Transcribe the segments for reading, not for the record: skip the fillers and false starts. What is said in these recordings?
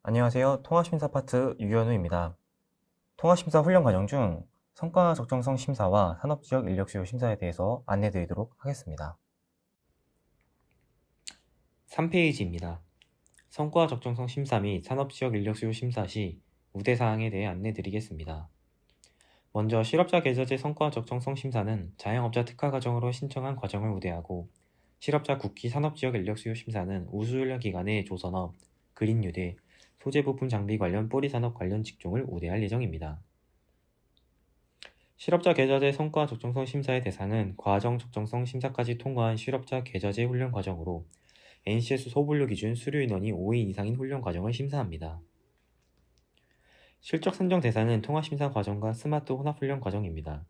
안녕하세요. 통합심사 파트 유현우입니다. 통합심사 훈련 과정 중 성과 적정성 심사와 산업지역 인력수요 심사에 대해서 안내드리도록 하겠습니다. 3페이지입니다. 성과 적정성 심사 및 산업지역 인력수요 심사 시 우대사항에 대해 안내드리겠습니다. 먼저 실업자 계좌제 성과 적정성 심사는 자영업자 특화 과정으로 신청한 과정을 우대하고, 실업자 국기 산업지역 인력수요 심사는 우수훈련 기관의 조선업, 그린뉴딜, 소재 부품 장비 관련 뿌리산업 관련 직종을 우대할 예정입니다. 실업자 계좌제 성과 적정성 심사의 대상은 과정 적정성 심사까지 통과한 실업자 계좌제 훈련 과정으로 NCS 소분류 기준 수료 인원이 5인 이상인 훈련 과정을 심사합니다. 실적 산정 대상은 통합심사 과정과 스마트 혼합훈련 과정입니다.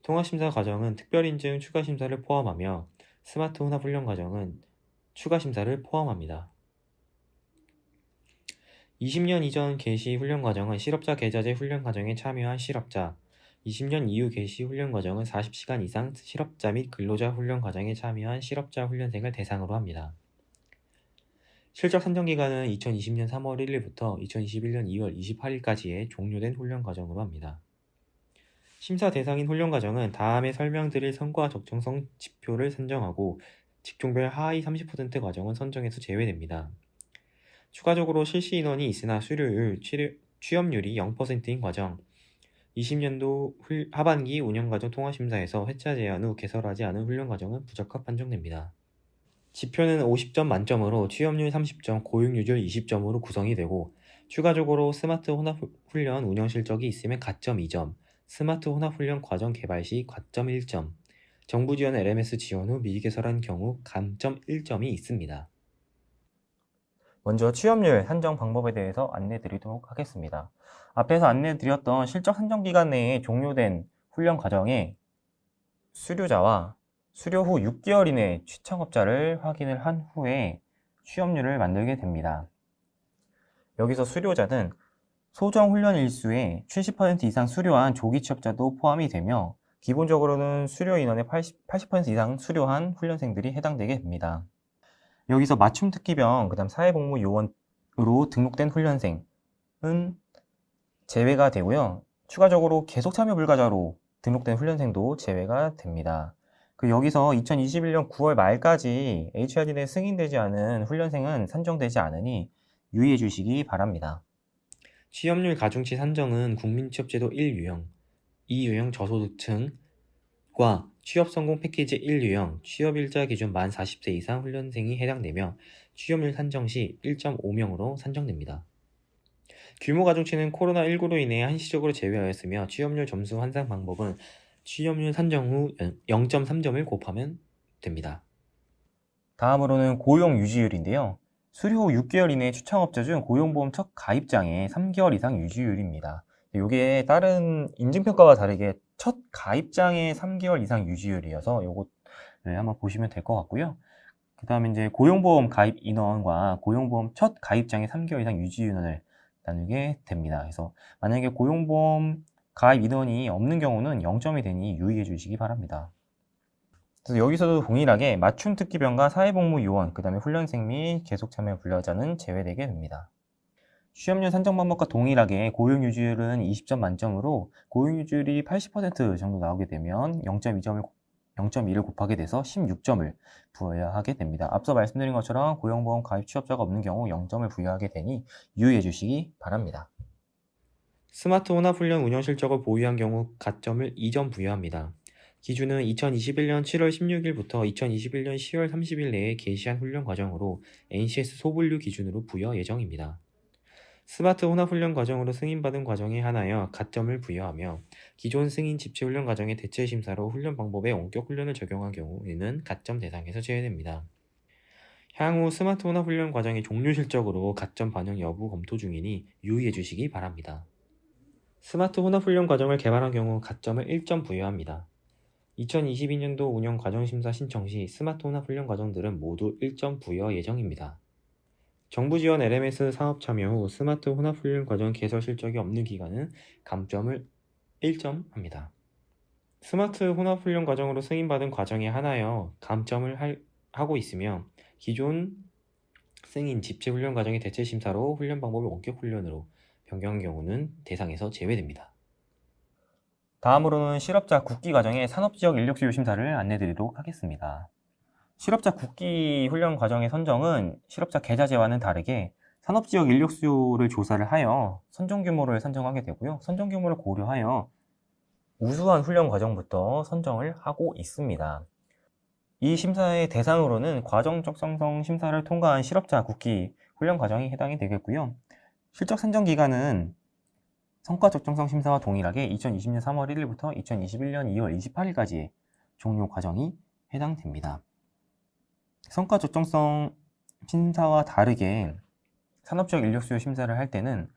통합심사 과정은 특별인증 추가심사를 포함하며 스마트 혼합훈련 과정은 추가심사를 포함합니다. 20년 이전 개시 훈련 과정은 실업자 계좌제 훈련 과정에 참여한 실업자, 20년 이후 개시 훈련 과정은 40시간 이상 실업자 및 근로자 훈련 과정에 참여한 실업자 훈련생을 대상으로 합니다. 실적 산정 기간은 2020년 3월 1일부터 2021년 2월 28일까지의 종료된 훈련 과정으로 합니다. 심사 대상인 훈련 과정은 다음에 설명드릴 성과 적정성 지표를 선정하고 직종별 하위 30% 과정은 선정에서 제외됩니다. 추가적으로 실시 인원이 있으나 수료율, 취업률이 0%인 과정, 20년도 하반기 운영과정 통합심사에서 회차 제한 후 개설하지 않은 훈련 과정은 부적합 판정됩니다. 지표는 50점 만점으로 취업률 30점, 고용유절 20점으로 구성이 되고, 추가적으로 스마트 혼합훈련 운영 실적이 있으면 가점 2점, 스마트 혼합훈련 과정 개발 시 가점 1점, 정부 지원 LMS 지원 후 미개설한 경우 감점 1점이 있습니다. 먼저 취업률 산정 방법에 대해서 안내드리도록 하겠습니다. 앞에서 안내드렸던 실적 산정 기간 내에 종료된 훈련 과정에 수료자와 수료 후 6개월 이내 취창업자를 확인을 한 후에 취업률을 만들게 됩니다. 여기서 수료자는 소정 훈련 일수의 70% 이상 수료한 조기 취업자도 포함이 되며, 기본적으로는 수료 인원의 80% 이상 수료한 훈련생들이 해당되게 됩니다. 여기서 맞춤 특기병, 그다음 사회복무 요원으로 등록된 훈련생은 제외가 되고요. 추가적으로 계속 참여 불가자로 등록된 훈련생도 제외가 됩니다. 여기서 2021년 9월 말까지 HRD에 승인되지 않은 훈련생은 산정되지 않으니 유의해 주시기 바랍니다. 취업률 가중치 산정은 국민취업제도 1유형, 2유형 저소득층과 취업성공 패키지 1유형, 취업일자 기준 만 40세 이상 훈련생이 해당되며 취업률 산정 시 1.5명으로 산정됩니다. 규모 가중치는 코로나19로 인해 한시적으로 제외하였으며, 취업률 점수 환산 방법은 취업률 산정 후 0.3점을 곱하면 됩니다. 다음으로는 고용 유지율인데요. 수료 후 6개월 이내 추창업자 중 고용보험 첫 가입장의 3개월 이상 유지율입니다. 이게 다른 인증평가와 다르게 첫 가입장의 3개월 이상 유지율이어서 요거 한번 보시면 될 것 같고요. 그 다음에 이제 고용보험 가입 인원과 고용보험 첫 가입장의 3개월 이상 유지인원을 나누게 됩니다. 그래서 만약에 고용보험 가입 인원이 없는 경우는 0점이 되니 유의해 주시기 바랍니다. 그래서 여기서도 동일하게 맞춤 특기병과 사회복무 요원, 그 다음에 훈련생 및 계속 참여 불려자는 제외되게 됩니다. 취업률 산정 방법과 동일하게 고용 유지율은 20점 만점으로 고용 유지율이 80% 정도 나오게 되면 0.1을 곱하게 돼서 16점을 부여해야 하게 됩니다. 앞서 말씀드린 것처럼 고용보험 가입 취업자가 없는 경우 0점을 부여하게 되니 유의해 주시기 바랍니다. 스마트 혼합훈련 운영 실적을 보유한 경우 가점을 2점 부여합니다. 기준은 2021년 7월 16일부터 2021년 10월 30일 내에 개시한 훈련 과정으로 NCS 소분류 기준으로 부여 예정입니다. 스마트 혼합훈련 과정으로 승인받은 과정에 한하여 가점을 부여하며, 기존 승인 집체훈련 과정의 대체 심사로 훈련 방법에 원격 훈련을 적용한 경우에는 가점 대상에서 제외됩니다. 향후 스마트 혼합훈련 과정의 종료 실적으로 가점 반영 여부 검토 중이니 유의해 주시기 바랍니다. 스마트 혼합훈련 과정을 개발한 경우 가점을 1점 부여합니다. 2022년도 운영 과정심사 신청 시 스마트 혼합훈련 과정들은 모두 1점 부여 예정입니다. 정부 지원 LMS 사업 참여 후 스마트 혼합훈련 과정 개설 실적이 없는 기간은 감점을 1점 합니다. 스마트 혼합훈련 과정으로 승인받은 과정에 한하여 감점을 하고 있으며, 기존 승인, 집체 훈련 과정의 대체 심사로 훈련 방법을 원격 훈련으로 변경한 경우는 대상에서 제외됩니다. 다음으로는 실업자 국기 과정의 산업지역 인력 수요 심사를 안내드리도록 하겠습니다. 실업자 국기 훈련 과정의 선정은 실업자 계좌제와는 다르게 산업지역 인력 수요를 조사를 하여 선정 규모를 선정하게 되고요. 선정 규모를 고려하여 우수한 훈련 과정부터 선정을 하고 있습니다. 이 심사의 대상으로는 과정 적성성 심사를 통과한 실업자 국기 훈련 과정이 해당이 되겠고요. 실적 선정 기간은 성과 적정성 심사와 동일하게 2020년 3월 1일부터 2021년 2월 28일까지의 종료 과정이 해당됩니다. 성과 적정성 심사와 다르게 산업지역 인력 수요 심사를 할 때는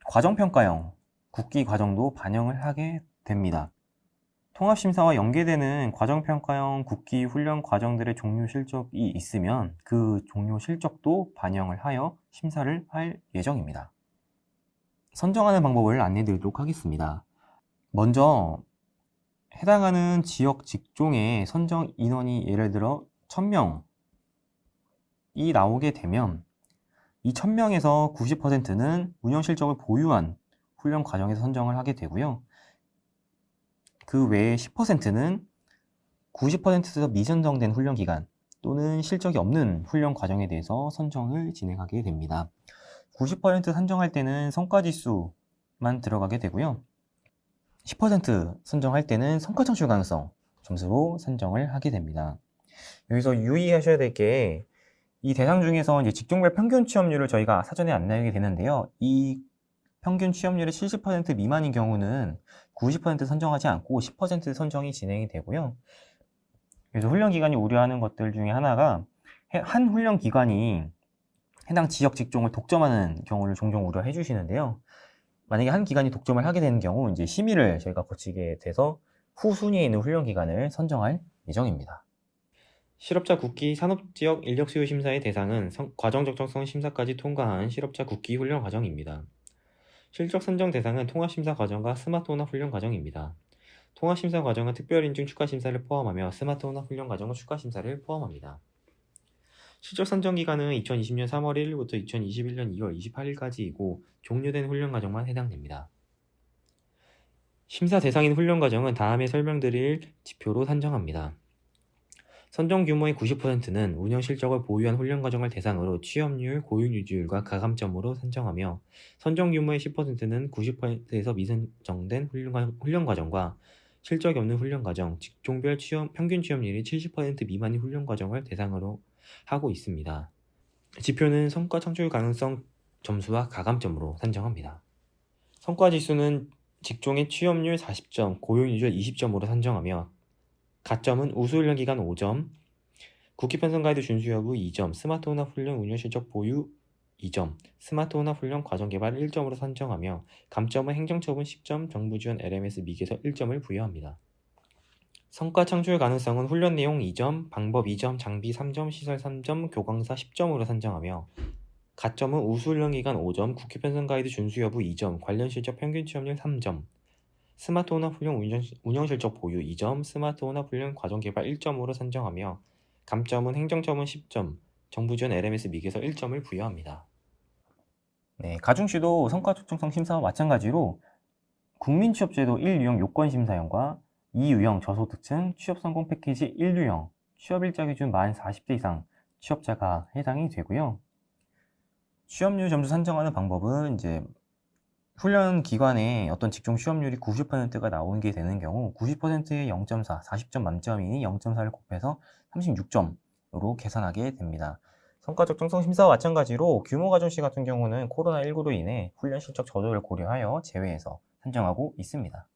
과정평가형 국기 과정도 반영을 하게 됩니다. 통합심사와 연계되는 과정평가형 국기 훈련 과정들의 종료 실적이 있으면 그 종료 실적도 반영을 하여 심사를 할 예정입니다. 선정하는 방법을 안내해 드리도록 하겠습니다. 먼저 해당하는 지역 직종의 선정 인원이 예를 들어 1000명이 나오게 되면 이 1000명에서 90%는 운영 실적을 보유한 훈련 과정에서 선정을 하게 되고요. 그 외에 10%는 90%에서 미선정된 훈련 기간 또는 실적이 없는 훈련 과정에 대해서 선정을 진행하게 됩니다. 90% 선정할 때는 성과지수만 들어가게 되고요. 10% 선정할 때는 성과 창출 가능성 점수로 선정을 하게 됩니다. 여기서 유의하셔야 될 게 이 대상 중에서 이제 직종별 평균 취업률을 저희가 사전에 안내하게 되는데요. 이 평균 취업률이 70% 미만인 경우는 90% 선정하지 않고 10% 선정이 진행이 되고요. 그래서 훈련 기관이 우려하는 것들 중에 하나가 한 훈련 기관이 해당 지역 직종을 독점하는 경우를 종종 우려해 주시는데요. 만약에 한 기관이 독점을 하게 되는 경우 이제 심의를 저희가 거치게 돼서 후순위에 있는 훈련 기관을 선정할 예정입니다. 실업자 국기 산업지역 인력 수요 심사의 대상은 과정 적정성 심사까지 통과한 실업자 국기 훈련 과정입니다. 실적 선정 대상은 통합심사 과정과 스마트 혼합 훈련 과정입니다. 통합심사 과정은 특별인증 추가심사를 포함하며 스마트 혼합 훈련 과정은 추가심사를 포함합니다. 실적 선정 기간은 2020년 3월 1일부터 2021년 2월 28일까지이고 종료된 훈련 과정만 해당됩니다. 심사 대상인 훈련 과정은 다음에 설명드릴 지표로 산정합니다. 선정 규모의 90%는 운영 실적을 보유한 훈련 과정을 대상으로 취업률, 고용 유지율과 가감점으로 선정하며 선정 규모의 10%는 90%에서 미선정된 훈련 과정과 실적이 없는 훈련 과정, 직종별 평균 취업률이 70% 미만인 훈련 과정을 대상으로 하고 있습니다. 지표는 성과 창출 가능성 점수와 가감점으로 산정합니다. 성과 지수는 직종의 취업률 40점, 고용 유지율 20점으로 산정하며 가점은 우수훈련 기간 5점, 국기 편성 가이드 준수 여부 2점, 스마트 혼합 훈련 운영 실적 보유 2점, 스마트 혼합 훈련 과정 개발 1점으로 선정하며 감점은 행정처분 10점, 정부 지원 LMS 미개서 1점을 부여합니다. 성과 창출 가능성은 훈련 내용 2점, 방법 2점, 장비 3점, 시설 3점, 교광사 10점으로 선정하며 가점은 우수훈련 기간 5점, 국기 편성 가이드 준수 여부 2점, 관련 실적 평균 취업률 3점, 스마트 혼합 훈련 운영 실적 보유 2점, 스마트 혼합 훈련 과정 개발 1점으로 선정하며 감점은 행정처분 10점, 정부 지원 LMS 미개서 1점을 부여합니다. 네, 가중시도 성과 적정성 심사와 마찬가지로 국민취업제도 1유형 요건심사형과 2유형 저소득층 취업성공 패키지 1유형 취업일자 기준 만 40대 이상 취업자가 해당이 되고요. 취업률 점수 산정하는 방법은 이제 훈련 기관에 어떤 직종 취업률이 90%가 나오게 되는 경우 90%의 0.4, 40점 만점이니 0.4를 곱해서 36점으로 계산하게 됩니다. 성과 적정성 심사와 마찬가지로 규모 가중시 같은 경우는 코로나19로 인해 훈련 실적 저조를 고려하여 제외해서 산정하고 있습니다.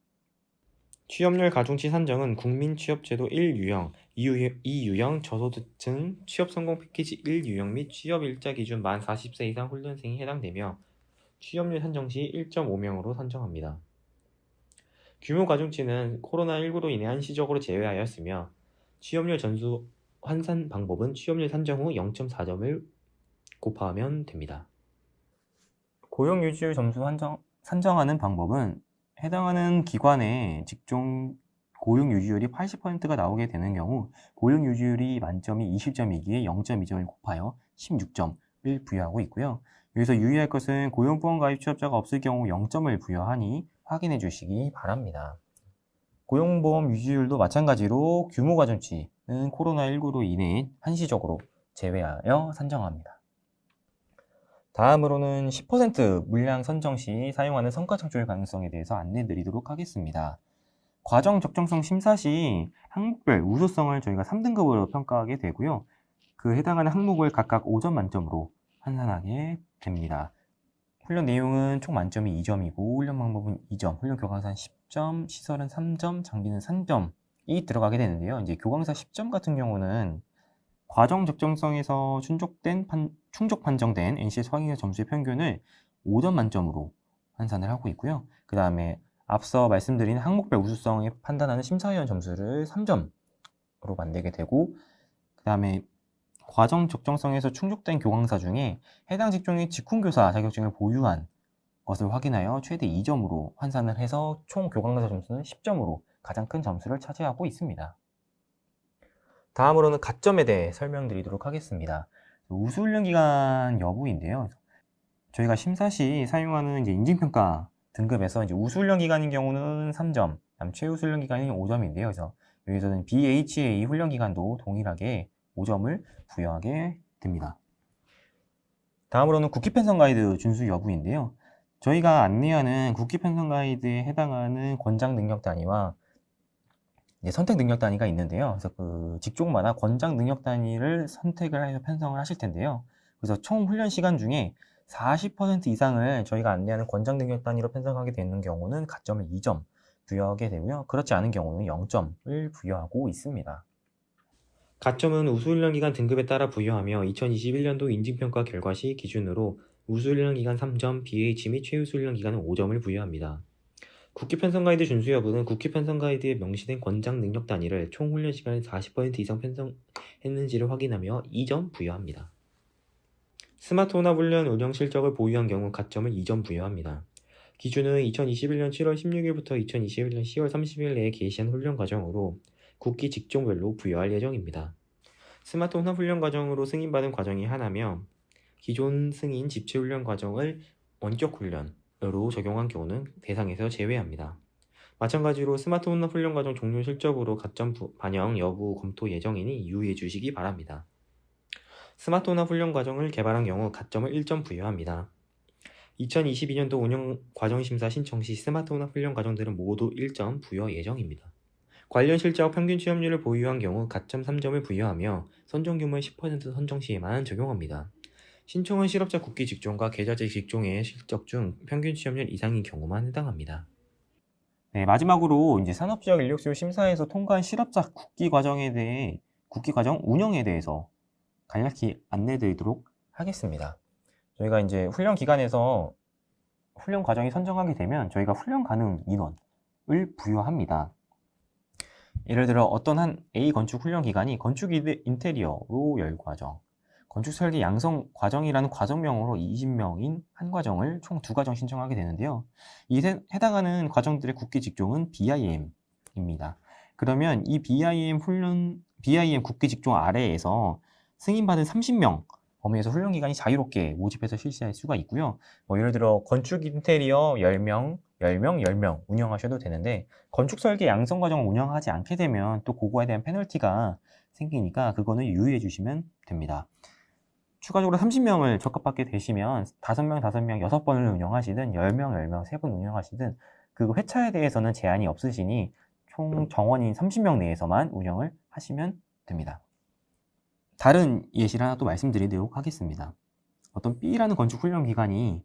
취업률 가중치 산정은 국민취업제도 1유형, 2유형 저소득층 취업성공 패키지 1유형 및 취업일자 기준 만 40세 이상 훈련생이 해당되며 취업률 산정 시 1.5명으로 선정합니다. 규모 가중치는 코로나19로 인해 한시적으로 제외하였으며 취업률 전수 환산 방법은 취업률 산정 후 0.4점을 곱하면 됩니다. 고용 유지율 점수 산정하는 방법은 해당하는 기관의 직종 고용 유지율이 80%가 나오게 되는 경우 고용 유지율이 만점이 20점이기에 0.2점을 곱하여 16점을 부여하고 있고요. 여기서 유의할 것은 고용보험 가입 취업자가 없을 경우 0점을 부여하니 확인해 주시기 바랍니다. 고용보험 유지율도 마찬가지로 규모가중치는 코로나19로 인해 한시적으로 제외하여 산정합니다. 다음으로는 10% 물량 선정 시 사용하는 성과창출 가능성에 대해서 안내 드리도록 하겠습니다. 과정 적정성 심사 시 항목별 우수성을 저희가 3등급으로 평가하게 되고요. 그 해당하는 항목을 각각 5점 만점으로 환산하게 됩니다. 훈련 내용은 총 만점이 2점이고 훈련 방법은 2점, 훈련 교강사는 10점, 시설은 3점, 장비는 3점이 들어가게 되는데요. 이제 교강사 10점 같은 경우는 과정 적정성에서 충족 판정된 NCS 확인자 점수의 평균을 5점 만점으로 환산을 하고 있고요. 그 다음에 앞서 말씀드린 항목별 우수성에 판단하는 심사위원 점수를 3점으로 만들게 되고, 그 다음에 과정 적정성에서 충족된 교강사 중에 해당 직종의 직훈교사 자격증을 보유한 것을 확인하여 최대 2점으로 환산을 해서 총 교강사 점수는 10점으로 가장 큰 점수를 차지하고 있습니다. 다음으로는 가점에 대해 설명드리도록 하겠습니다. 우수훈련 기간 여부인데요. 저희가 심사 시 사용하는 이제 인증평가 등급에서 이제 우수훈련 기간인 경우는 3점, 최우수훈련 기간이 5점인데요. 그래서 여기서는 BHA 훈련 기간도 동일하게 5점을 부여하게 됩니다. 다음으로는 국기 편성 가이드 준수 여부인데요. 저희가 안내하는 국기 편성 가이드에 해당하는 권장 능력 단위와 선택 능력 단위가 있는데요. 그래서 그 직종마다 권장 능력 단위를 선택을 해서 편성을 하실 텐데요. 그래서 총 훈련 시간 중에 40% 이상을 저희가 안내하는 권장 능력 단위로 편성하게 되는 경우는 가점을 2점 부여하게 되고요. 그렇지 않은 경우는 0점을 부여하고 있습니다. 가점은 우수훈련 기간 등급에 따라 부여하며 2021년도 인증평가 결과 시 기준으로 우수훈련 기간 3점, BH 및 최우수훈련 기간은 5점을 부여합니다. 국기 편성 가이드 준수 여부는 국기 편성 가이드에 명시된 권장 능력 단위를 총 훈련 시간의 40% 이상 편성했는지를 확인하며 2점 부여합니다. 스마트 혼합 훈련 운영 실적을 보유한 경우 가점을 2점 부여합니다. 기준은 2021년 7월 16일부터 2021년 10월 30일 내에 개시한 훈련 과정으로 국기 직종별로 부여할 예정입니다. 스마트 혼합 훈련 과정으로 승인받은 과정이 하나며 기존 승인 집체 훈련 과정을 원격 훈련으로 적용한 경우는 대상에서 제외합니다. 마찬가지로 스마트 혼합 훈련 과정 종료 실적으로 가점 반영 여부 검토 예정이니 유의해 주시기 바랍니다. 스마트 혼합 훈련 과정을 개발한 경우 가점을 1점 부여합니다. 2022년도 운영 과정 심사 신청 시 스마트 혼합 훈련 과정들은 모두 1점 부여 예정입니다. 관련 실적 평균 취업률을 보유한 경우 가점 3점을 부여하며 선정 규모의 10% 선정 시에만 적용합니다. 신청한 실업자 국기 직종과 계좌제 직종의 실적 중 평균 취업률 이상인 경우만 해당합니다. 네, 마지막으로 이제 산업지역 인력수요 심사에서 통과한 실업자 국기 과정에 대해 국기 과정 운영에 대해서 간략히 안내드리도록 하겠습니다. 저희가 이제 훈련 기간에서 훈련 과정이 선정하게 되면 저희가 훈련 가능 인원을 부여합니다. 예를 들어 어떤 한 A 건축 훈련 기간이 건축 인테리어로 10과정, 건축 설계 양성 과정이라는 과정명으로 20명인 한 과정을 총 2과정 신청하게 되는데요. 이 해당하는 과정들의 국기 직종은 BIM입니다. 그러면 이 BIM 국기 직종 아래에서 승인받은 30명 범위에서 훈련 기간이 자유롭게 모집해서 실시할 수가 있고요. 예를 들어 건축 인테리어 10명, 10명, 10명 운영하셔도 되는데 건축 설계 양성 과정을 운영하지 않게 되면 또 그거에 대한 페널티가 생기니까 그거는 유의해 주시면 됩니다. 추가적으로 30명을 적합받게 되시면 5명, 5명, 6번을 운영하시든 10명, 10명, 3번 운영하시든 그 회차에 대해서는 제한이 없으시니 총 정원인 30명 내에서만 운영을 하시면 됩니다. 다른 예시를 하나 또 말씀드리도록 하겠습니다. 어떤 B라는 건축 훈련 기관이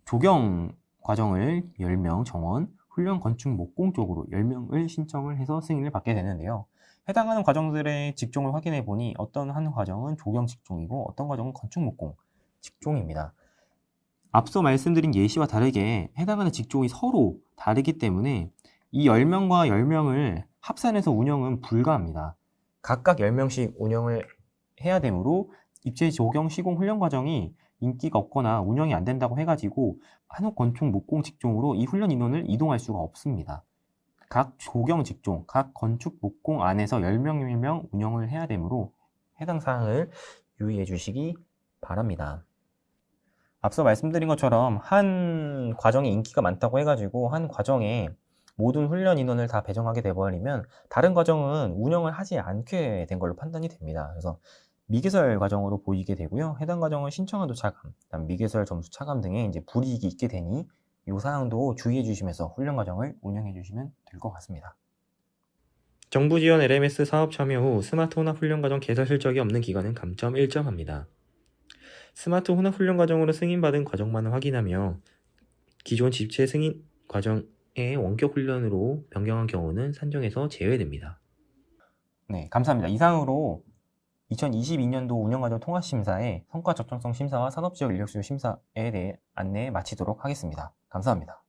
조경 과정을 10명 정원, 훈련 건축 목공 쪽으로 10명을 신청을 해서 승인을 받게 되는데요. 해당하는 과정들의 직종을 확인해 보니 어떤 한 과정은 조경 직종이고 어떤 과정은 건축 목공 직종입니다. 앞서 말씀드린 예시와 다르게 해당하는 직종이 서로 다르기 때문에 이 10명과 10명을 합산해서 운영은 불가합니다. 각각 10명씩 운영을 해야 되므로 입체 조경 시공 훈련 과정이 인기가 없거나 운영이 안 된다고 해가지고 한옥 건축 목공 직종으로 이 훈련 인원을 이동할 수가 없습니다. 각 조경 직종, 각 건축 목공 안에서 10명, 10명 운영을 해야 되므로 해당 사항을 유의해 주시기 바랍니다. 앞서 말씀드린 것처럼 한 과정에 인기가 많다고 해가지고 한 과정에 모든 훈련 인원을 다 배정하게 돼버리면 다른 과정은 운영을 하지 않게 된 걸로 판단이 됩니다. 그래서 미개설 과정으로 보이게 되고요. 해당 과정은 신청한도 차감, 그다음 미개설 점수 차감 등의 이제 불이익이 있게 되니 이 사항도 주의해 주시면서 훈련 과정을 운영해 주시면 될 것 같습니다. 정부 지원 LMS 사업 참여 후 스마트 혼합 훈련 과정 개설 실적이 없는 기관은 감점 1점합니다. 스마트 혼합 훈련 과정으로 승인받은 과정만을 확인하며 기존 집체 승인 과정의 원격 훈련으로 변경한 경우는 산정에서 제외됩니다. 네, 감사합니다. 이상으로 2022년도 운영과정 통합심사의 성과 적정성 심사와 산업지역 인력수요 심사에 대해 안내 마치도록 하겠습니다. 감사합니다.